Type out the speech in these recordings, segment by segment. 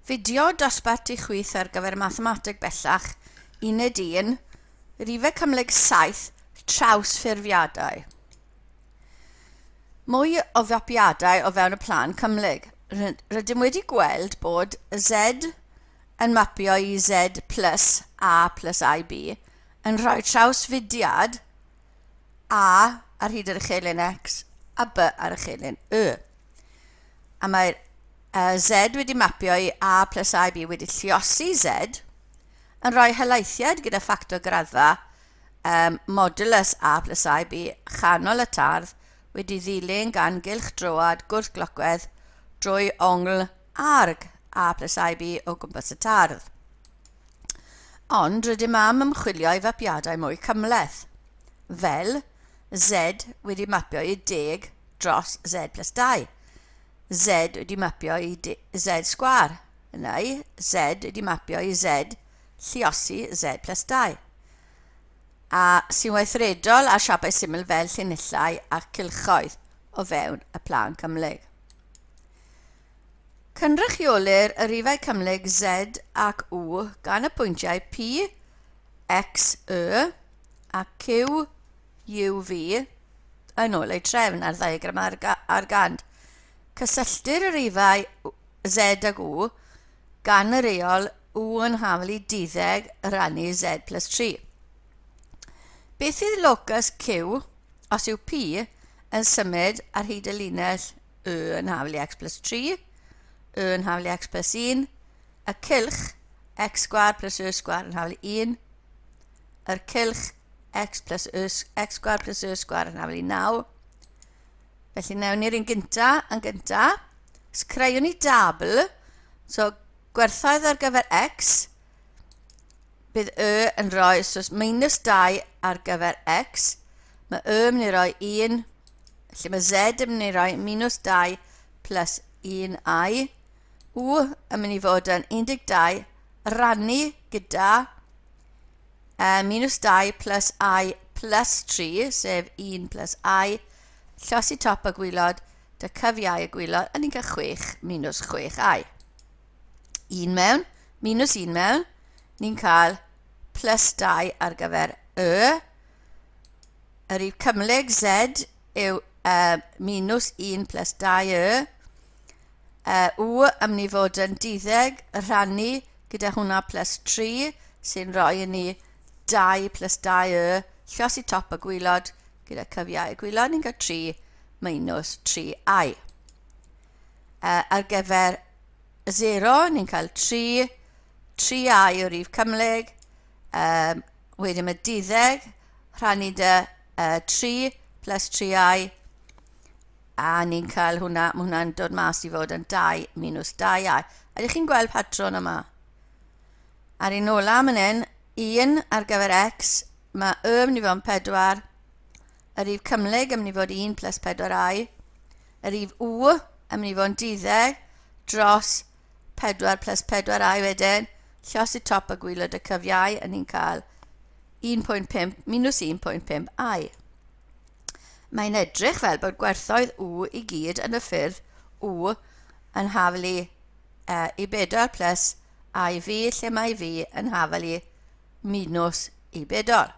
Fideo dosbarth i chwith ar gyfer mathemateg bellach, 1 rhifau cymhlyg 7, trawsffurfiadau. Mwy o fapiadau o fewn y plan cymhlyg. Rydym wedi gweld bod Z yn mapio i Z plus A plus IB yn rhoi trawsfudiad A ar hyd yr uchelyn X a B ar uchelyn Y. A mae'r Z wedi mapio i A plus IB wedi lluosi Z yn rhoi helaethiad gyda ffactor graddfa modulus A plus IB chanol y tardd wedi ddilyn gan gylch droad gwrth-glocwedd drwy ongl arg A plus IB o gwmpas y tardd. Ond rydym am ymchwilio i fapiadau mwy cymhleth, fel Z wedi mapio i 10 dros Z plus 2. Z wedi mapio i Z sgwar, neu Z wedi mapio i Z lluosi Z plus 2. A sy'n weithredol a siapau syml fel llinellau a cylchoedd o fewn y plan cymhlyg. Cynrychiolir y rhifau cymhlyg Z ac W gan y pwyntiau P, X, Y a Q, U, V yn ôl eu trefn ar ddiagram ar gand. Cysylltir y rhifau Z ag W gan y reol W yn hafel i 12 rannu Z plus 3. Beth yw locus Q os yw P yn symud ar hyd y linell Y yn hafel i X plus 3, Y yn hafel i X plus 1, y cylch X sgwar plus Y sgwar yn hafel i 1, yr cylch X sgwar plus Y sgwar yn hafel i 9. Felly newn ni'r un gynta. Creuwn ni dabl, so gwerthoedd ar gyfer X, bydd Y yn rhoi minus 2 ar gyfer X, mae Y yn mynd i roi 1, felly mae Z yn mynd i roi minus 2 plus 1i, W yn mynd i fod yn 12 rannu gyda minus 2 plus I plus 3, sef 1 plus I, llosi top y gwylod, dy cyfiau y gwylod, a ni'n cael 6 minus 6i. 1 mewn, minus 1 mewn, ni'n cael plus 2 ar gyfer Y. Yr rhif cymhlyg Z yw minus 1 plus 2Y. W yn mynd i fod yn 12 rannu gyda hwnna plus 3 sy'n rhoi i ni 2 plus 2Y, llosi top y gwylod gyda cyfiau y gwylod, ni'n cael 3 minus 3i. Ar gyfer 0 ni'n cael 3i o rhif cymhlyg, wedyn mae 12 rhannu dy 3 plus 3i, a ni'n cael hwnna, mae hwnna'n dod mas i fod yn 2 minus 2i. Ydych chi'n gweld patron yma? Ar un ola man hyn, 1 ar gyfer X, mae Y yn mynd i fod yn 4, y rhif cymhlyg yn mynd i fod 1 plus 4i, y rhif W yn mynd i fod yn 12 dros 4 plus 4i wedyn, llosi top y gwylod y cyfiau, a ni'n cael 1.5 minus 1.5i. Mae'n edrych fel bod gwerthoedd W i gyd yn y ffyrdd W yn hafel i 4 plus IV, lle mae V yn hafel i minus 4.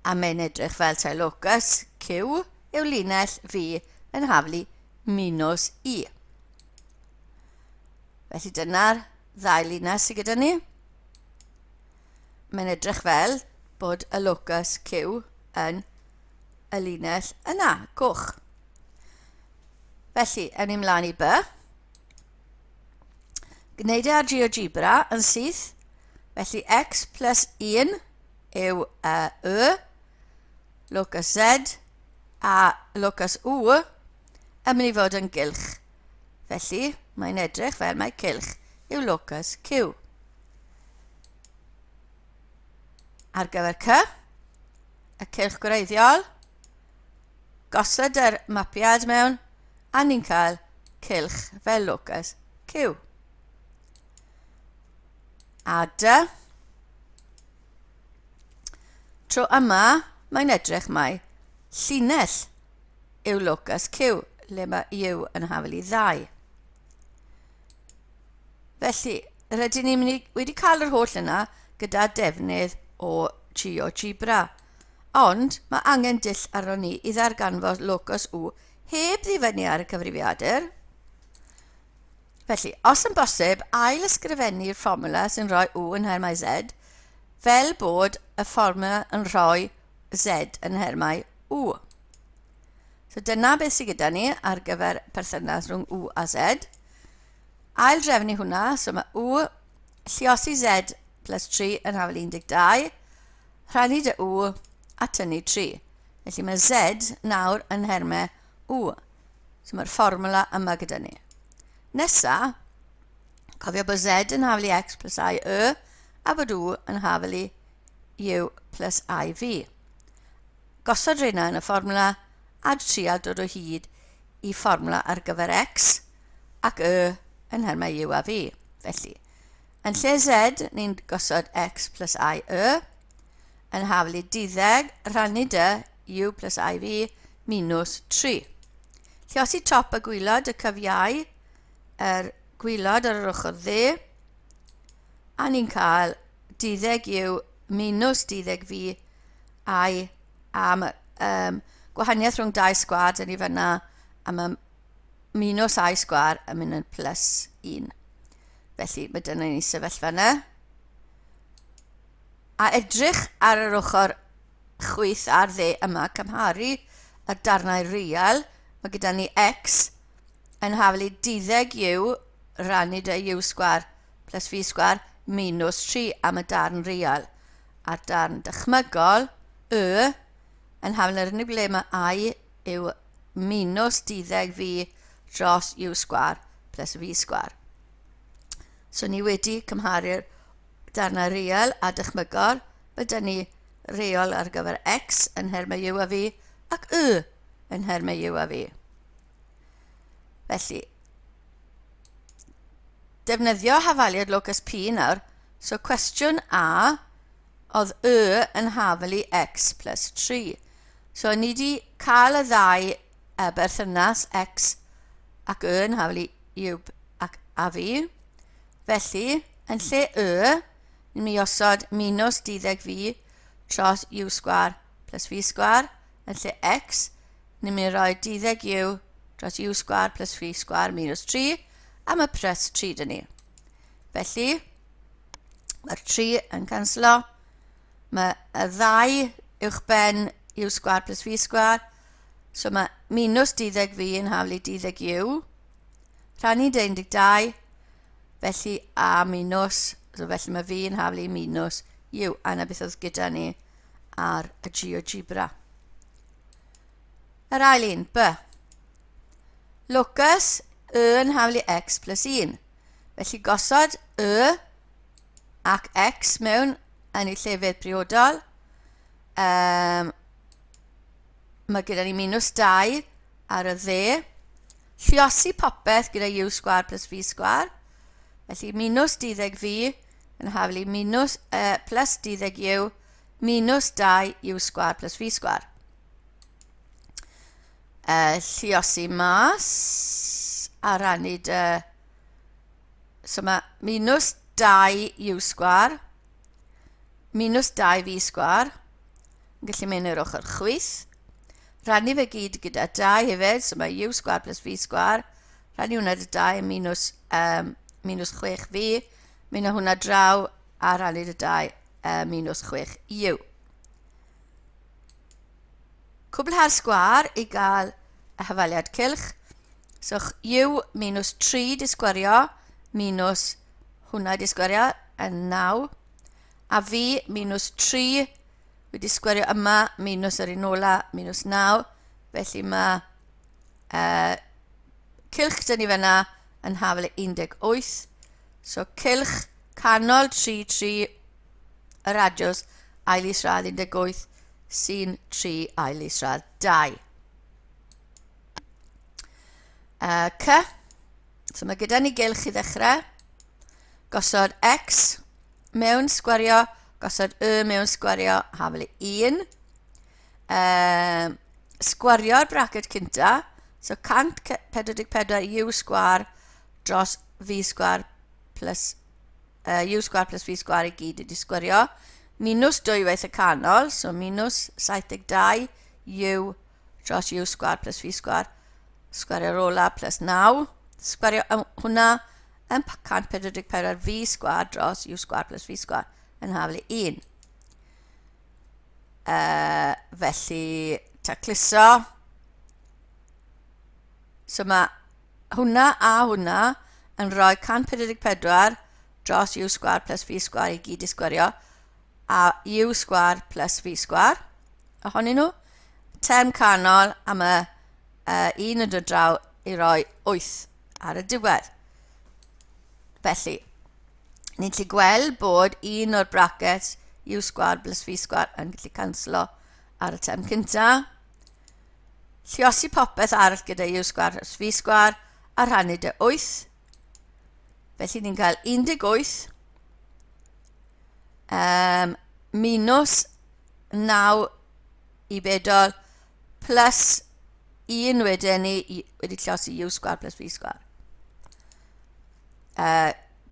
A mae'n edrych fel taw locus Q yw linell V yn hafel i minus I. Felly dyna'r ddau linell sydd gyda ni. Mae'n edrych fel bod y locus Q yn y linell yna, coch. Felly, ewn ni mlaen i B. Gwneud ar GeoGebra yn syth. Felly, X plus 1 yw Y, locus Z, a locus W yn mynd i fod yn gylch. Felly, mae'n edrych fel mae cylch yw locus Q. Ar gyfer C, y cylch gwreiddiol, gosod yr mapiad mewn, a ni'n cael cylch fel locus Q. A D, tro yma, mae'n edrych mai llinell yw locus Q, le mae U yn hafel i 2. Felly, rydyn ni wedi cael yr holl yna gyda defnydd o GeoGebra. Ond mae angen dull arno ni i ddarganfod locus w heb ddifynnu ar y cyfrifiadur. Felly, os yn bosib, ail ysgrifennu'r fformula sy'n rhoi w yn nhermau z, fel bod y fformula yn rhoi z yn nhermau w. So dyna beth sydd gyda ni ar gyfer perthynas rhwng w a z. Ail drefnu hwnna, so mae w lluosi z plus 3 yn hafel 12, rhannu dy w a tynnu 3. Felly mae z nawr yn nhermau w. So mae'r fformula yma gyda ni. Nesa, cofio bod z yn hafel i x plus i y, a bod w yn hafel i u plus i v. Gosod rhywna yn y fformula, a trial dod o hyd i fformula ar gyfer x, ac y yn nhermau u a v. Felly, yn lle z, ni'n gosod x plus i y, yn hafel i 12 rhannu dy u plus i v minus 3. Lluosi top y gwylod y cyfiau, yr gwylod ar yr ochr dde, a ni'n cael 12 u minus 12 v i am gwahaniaeth rhwng 2 sgwad yn ei fyna am y minus i sgwar yn mynd yn plus 1. Felly mae dyna ni sefyllfa yna. A edrych ar yr ochr chwith ar dde yma, cymharu y darnau real, mae gyda ni x yn hafel i 12 u rannu dy u sgwar plus v sgwar minus 3 am y darn real. A'r darn dychmygol, y, yn hafel yr unig ble mae i yw minus 12 v dros u sgwar plus v sgwar. So ni wedi cymharu'r darnau real a dychmygol, byda ni real ar gyfer x yn nhermau u a v ac y yn nhermau u a v. Felly, defnyddio hafaliad locus P nawr, so cwestiwn A, oedd y yn hafel i x plus 3. So ni wedi cael y ddau berthynas x ac y yn hafel i u ac a v. Felly, yn lle y, ni'n mi osod minus 12 v tros u sgwar plus v sgwar. Yn lle x, ni'n mi roi 12 u dros u sgwar plus v sgwar minus 3, a mae plus 3 dyn ni. Felly, mae'r 3 yn canslo. Mae y ddau uwchben u sgwar plus v sgwar, so mae minus 12 v yn hafel i 12 u, rhannu 12, felly a minus, so felly mae v yn hafel i minus u, a na beth oedd gyda ni ar y GeoGebra. Yr ail un, B. Locus y yn hafel i x plus 1. Felly gosod y ac x mewn yn ei llefydd briodol. Mae gyda ni minus 2 ar y dde. Lluosi popeth gyda u sgwar plus v sgwar. Felly minus 12 v yn hafel i minus plus 12 u minus 2 u sgwar plus v sgwar. Lluosi mas a rannu dy... So mae minus 2 u sgwar minus 2 v sgwar yn gallu mynd i'r ochr chwith. Rannu fe gyd gyda 2 hefyd, so mae u sgwar plus v sgwar. Rannu hwnna dy 2 minus, minus 6v. Mynd â hwnna draw a rannu dy 2 minus 6 u. Cwblhau'r sgwar i gael y hafaliad cylch. So u minus 3 di sgwario minus hwnna di sgwario yn 9. A v minus 3 wedi sgwario yma minus yr un ola minus 9. Felly mae cylch dyn ni fyna yn hafel 18. So cylch canol 3, 3 y radiws ail isradd 18 sy'n 3 ail isradd 2. C. So mae gyda ni gylch i ddechrau. Gosod x mewn sgwario, gosod y mewn sgwario, hafel 1. Sgwario'r bracet cynta. So 144 u sgwar dros v sgwar plus u sgwar plus v sgwar i gyd wedi sgwario. Minus 2 waith y canol, so minus 72 u dros u sgwar plus v sgwar. Sgwario'r ola plus 9. Sgwario hwnna yn 144 v sgwar dros u sgwar plus v sgwar yn haflu 1. Felly, tacluso. So mae hwnna a hwnna yn rhoi 144 dros u sgwar plus v sgwar i gyd i sgwario, a u sgwar plus v sgwar. Ohonyn nhw, term canol, a mae un yn dod draw i roi 8 ar y diwedd. Felly, ni'n gallu gweld bod un o'r brackets u sgwar plus v sgwar yn gallu canslo ar y term cynta. Lluosi popeth arall gyda u sgwar plus v sgwar a rhannu dy 8. Felly ni'n cael 18 minus 9 i bedol plus 1 wedyn ni wedi lluosi u sgwar plus v sgwar.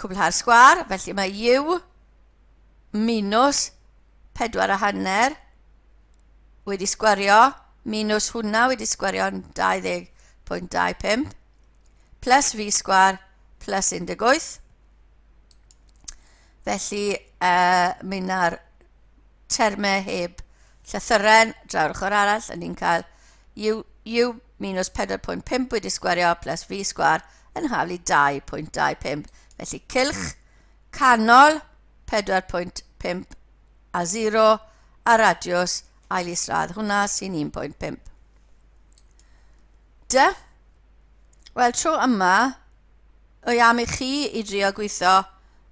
Cwblhau'r sgwar, felly mae u minus 4.5 wedi sgwario, minus hwnna wedi sgwario yn 20.25 plus v sgwar plus 18. Felly, mynd ar termau heb llythyren draw'r ochr arall, a ni'n cael u minus 4.5 wedi sgwario plus v sgwar yn haflu 2.25. Felly, cylch canol 4.5 a 0 a radiws ail isradd. Hwnna sy'n 1.5. Wel, tro yma, o am i chi i drio gweithio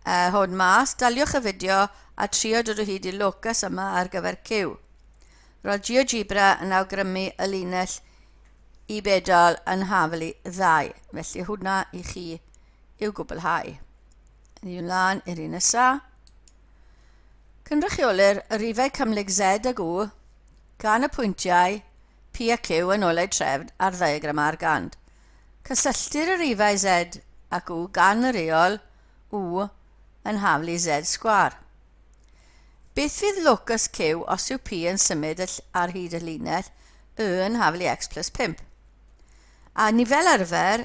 hwn mas, daliwch y fideo a trio dod o hyd i locus yma ar gyfer Q. Roedd GeoGebra yn awgrymu y linell i bedol yn haflu 2. Felly hwnna i chi i'w gwblhau. Ni ymlaen i'r un nesaf. Cynrychiolir y rifau cymhlyg Z ag W gan y pwyntiau P a Q yn olau trefn ar ddiagram ar gand. Cysylltir y rifau Z ac W gan y reol W yn haflu Z sgwar. Beth fydd locus Q os yw P yn symud ar hyd y linell Y yn haflu X plus 5? A ni fel arfer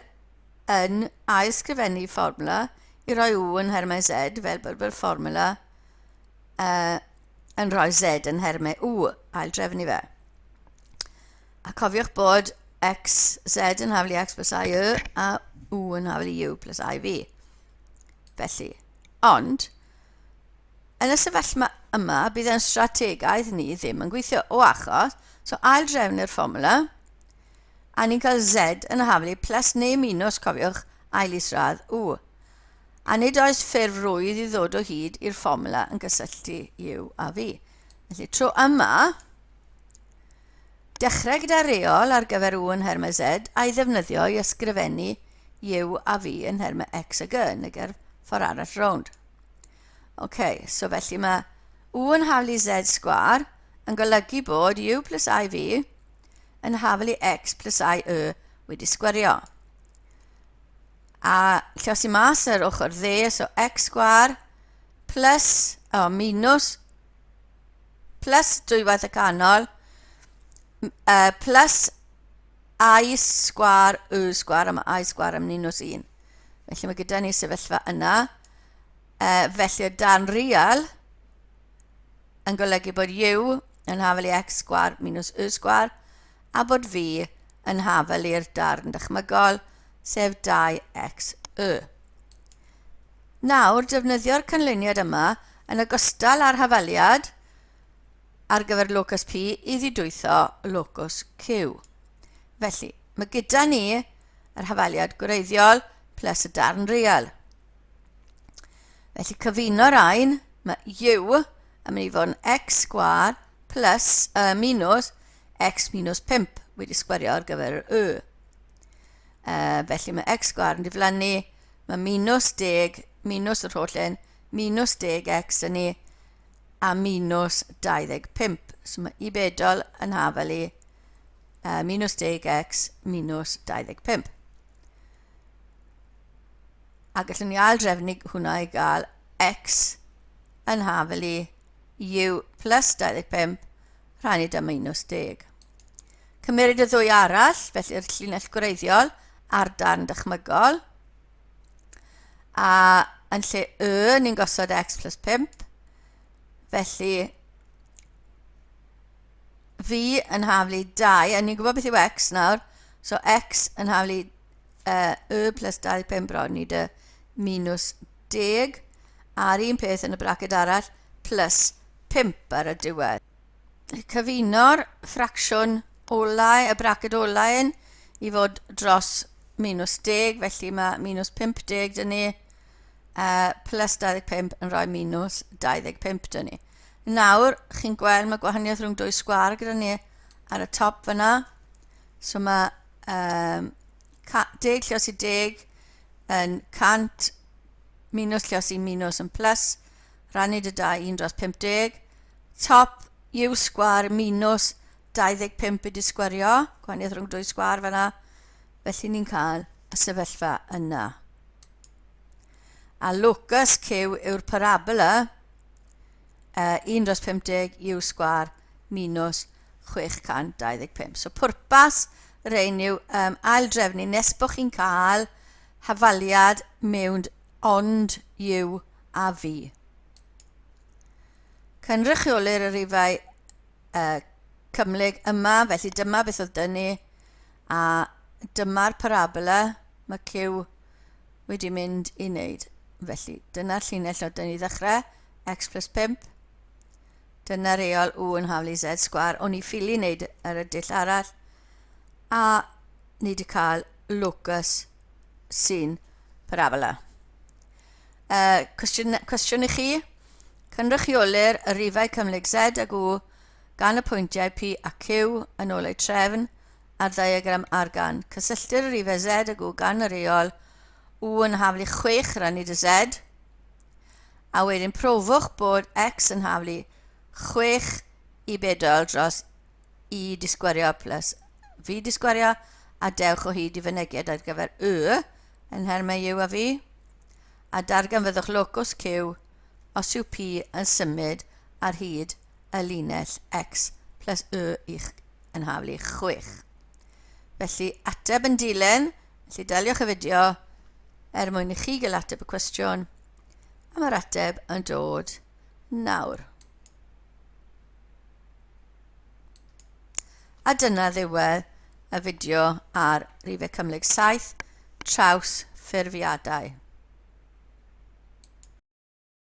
yn ailsgrifennu fformula i roi W yn hermau Z fel bod yr fformula yn rhoi Z yn hermau W, ail drefnu fe. A cofiwch bod Z yn haflu X plus I Y a W yn haflu U plus I V. Felly, ond, yn y sefyllfa yma, bydd yn strategaeth ni ddim yn gweithio o achos, so ail drefnu'r fformula, a ni'n cael Z yn haflu plus neu minus, cofiwch, ail isradd W. A nid oes ffurf rwydd i ddod o hyd i'r fformula yn gysylltu U a V. Felly, tro yma, dechrau gyda reol ar gyfer W yn hermau Z a'i ddefnyddio i ysgrifennu U a V yn hermau X a G yn y gerdd ffordd arall rownd. So felly mae W yn haflu Z sgwar yn golygu bod U plus IV yn haflu X plus I Y wedi sgwario. A lluosi mas yr ochr dde, so X sgwar plus, minus, plus 2 waith y canol, plus I sgwar Y sgwar, a mae I sgwar am minus 1. Felly mae gyda ni sefyllfa yna. Felly o dan real yn golygu bod U yn haflu X sgwar minus Y sgwar a bod V yn haflu'r darn dychmygol sef 2XY. Nawr, defnyddio'r canlyniad yma yn ogystal â'r hafaliad ar gyfer locus P i ddidwytho locus Q. Felly, mae gyda ni yr hafaliad gwreiddiol plus y darn real. Felly, cyfuno'r ein, mae U yn mynd i fod yn X sgwar plus minus X minus 5 wedi sgwario ar gyfer Y. Felly mae X sgwar yn diflannu, mae minus 10, minus yr holl un, minus 10X yn ni, a minus 25. So mae I bedol yn hafelu minus 10X minus 25. a gallwn ni aildrefnu hwnna i gael x yn hafel i u plus 25 rhannu 'da minus 10. Cymeryd y ddwy arall, felly'r llinell gwreiddiol a'r darn dychmygol. A yn lle ni'n gosod x plus 5. Felly, fi yn haflu 2, a ni'n gwybod beth yw x nawr. So, x yn haflu plus 25 bron i dy minus 10. A'r un peth yn y braced arall, plus 5 ar y diwedd. Cyfuno'r ffracsiwn olau, y braced olau yn, i fod dros minus 10, felly mae minus 50 dyn ni, plus 25 yn rhoi minus 25 dyn ni. Nawr, chi'n gweld mae gwahaniaeth rhwng dwy sgwar gyda ni ar y top fyna. So mae 10 lluos i 10 yn 100, minus lluos i minus yn plus, rannu dy 2 1 dros 50. Top u sgwar minus 25 wedi sgwario, gwahaniaeth rhwng dwy sgwar fyna, felly ni'n cael y sefyllfa yna. A locus Q yw'r parabola 1 dros 50 u sgwar minus 625. So pwrpas rein yw aildrefnu nes bod chi'n cael hafaliad mewn ond u a v. Cynrychiolir y rifau cymlig yma, felly dyma beth oedd dyn ni, a dyma'r parabola mae Q wedi mynd i wneud. Felly, dyna'r llinell oedd dyn ni ddechrau, x plus 5. Dyna'r reol u yn haflu z sgwar, o'n i ffili wneud yr y dull arall, a ni wedi cael locus sy'n parabola. Cwestiwn i chi, cynrychiolir y rifau cymlig z ag u gan y pwyntiau P a Q yn olau trefn a'r diagram argan. Cysylltir y rifau z ag u gan y reol u yn haflu 6 rannu dy z, a wedyn profwch bod x yn haflu 6 i bedol dros i disgwario plus v disgwario, a dewch o hyd i fynegiad ar gyfer yn hermau u a v, a dargan fyddwch locus Q os yw P yn symud ar hyd y linell x plus i'ch yn haflu 6. Felly ateb yn dilyn, felly daliwch y fideo mwyn i chi gael ateb y cwestiwn, a mae'r ateb yn dod nawr. A dyna ddiwedd y fideo ar rifau cymlig 7 traws ffurfiadau.